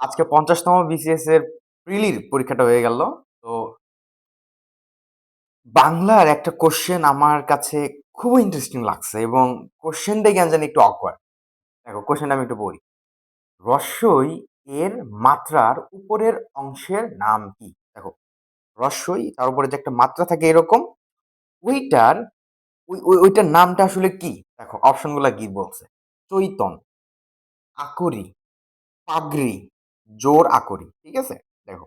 আজকে ৫০তম বিসিএস এর প্রিলির পরীক্ষাটা হয়ে গেল। তো বাংলার একটা কোয়েশ্চেন আমার কাছে খুবই ইন্টারেস্টিং লাগছে এবং কোয়েশ্চেনটাই কেন জানি একটু awkward। দেখো কোয়েশ্চেনটা আমি একটু পড়ি। রস্বই এর মাত্রার উপরের অংশের নাম কি? দেখো রস্বই তার উপরে যে একটা মাত্রা থাকে এরকম, ওইটার ওইটার নামটা আসলে কি? দেখো অপশনগুলা কি বলছে? চৈতন, আকরি, পাগড়ি, জোর আকরি। ঠিক আছে? দেখো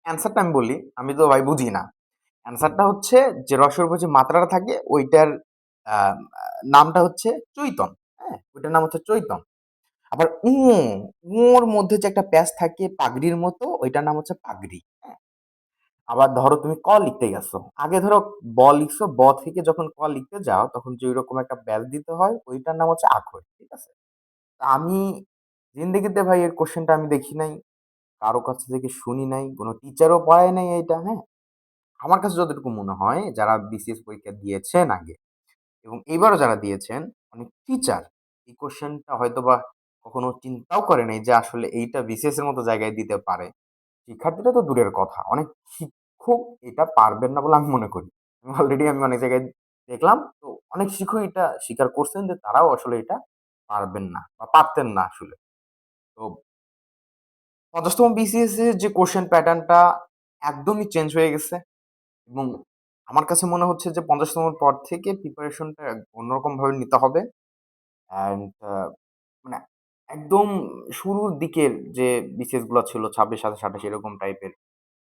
অ্যান্সারটা আমি বলি, আমি তো ভাই বুঝি না। অ্যান্সারটা হচ্ছে যে রসের উপর যে মাত্রাটা থাকে ওইটার নামটা হচ্ছে চৈতন। হ্যাঁ? ওইটার নাম হচ্ছে চৈতন। আবার ওর মধ্যে যে একটা প্যাচ থাকে পাগড়ির মতো ওইটার নাম হচ্ছে পাগড়ি। হ্যাঁ? আবার ধরো তুমি ক লিখতে গেছো। আগে ধরো ব লিখছো, ব থেকে যখন ক লিখতে যাও তখন যে ওইরকম একটা প্যাচ দিতে হয় ওইটার নাম হচ্ছে আখর। ঠিক আছে? তা আমি জিন্দেগিতে ভাই এর কোশ্চেনটা আমি দেখি নাই, কারো কাছ থেকে শুনি নাই, কোনো টিচারও পড়ায় নাই এইটা। হ্যাঁ? আমার কাছে যতটুকু মনে হয় যারা বিসিএস পরীক্ষা দিয়েছেন আগে এবং এবারও যারা দিয়েছেন অনেক টিচার এই কোশ্চেনটা হয়তোবা কখনো চিন্তাও করে নাই যে আসলে এইটা বিসিএস এর মতো জায়গায় দিতে পারে। শিক্ষার্থীরা তো দূরের কথা, অনেক শিক্ষক এটা পারবেন না বলে আমি মনে করি। আমি অনেক জায়গায় দেখলাম, তো অনেক শিক্ষক এটা স্বীকার করছেন যে তারাও আসলে এটা পারবেন না বা পারতেন না আসলে। তো ৫০তম বিসিএস এর যে কোশ্চেন প্যাটার্নটা একদমই চেঞ্জ হয়ে গেছে। এবং আমার কাছে মনে হচ্ছে যে ৫০তম পর থেকে প্রিপারেশনটা অন্যরকমভাবে নিতে হবে। অ্যান্ড মানে একদম শুরুর দিকের যে বিসিএস গুলা ছিল ২৬, ২৭, ২৮ এরকম টাইপের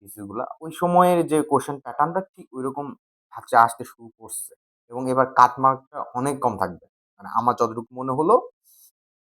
বিসিএস গুলা, ওই সময়ের যে কোয়েশ্চেন প্যাটার্নটা ঠিক ঐরকম আসতে শুরু করছে। এবং এবার কাটমার্কটা অনেক কম থাকবে। মানে আমার যতটুকু মনে হলো